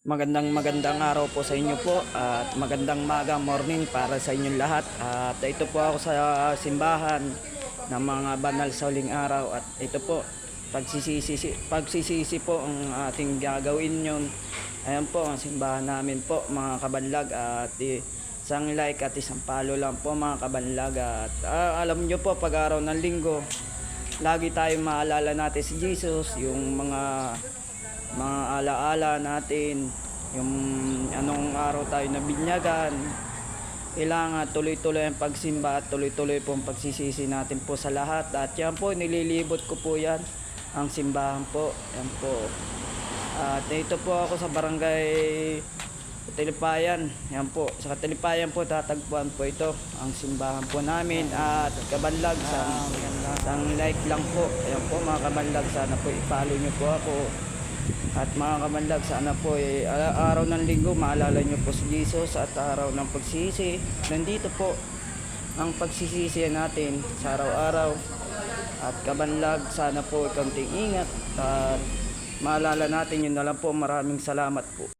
Magandang araw po sa inyo po at magandang morning para sa inyong lahat. At ito po ako sa simbahan ng mga banal sa huling araw at ito po pagsisisi po ang ating gagawin yon. Ayan po ang simbahan namin po mga kabanlag at isang like at isang follow lang po mga kabanlag at alam nyo po pag araw ng linggo lagi tayong maalala natin si Jesus, yung mga alaala natin, yung anong araw tayo nabinyagan. Kailangan tuloy-tuloy ang pagsimba at tuloy-tuloy po ang pagsisisi natin po sa lahat. At yan po, nililibot ko po yan, ang simbahan po. Yan po. At ito po ako sa barangay Tilipayan. Yan po, sa Tilipayan po tatagpuan po ito, ang simbahan po namin. At kabanlag, isang like lang po. Yan po mga kabanlag, sana po i-follow nyo po ako. At mga kamanlag, sana po araw ng linggo maalala nyo po si Jesus at araw ng pagsisi. Nandito po ang pagsisisi natin sa araw-araw. At kabanlag, sana po konting ingat at maalala natin yun na lang po. Maraming salamat po.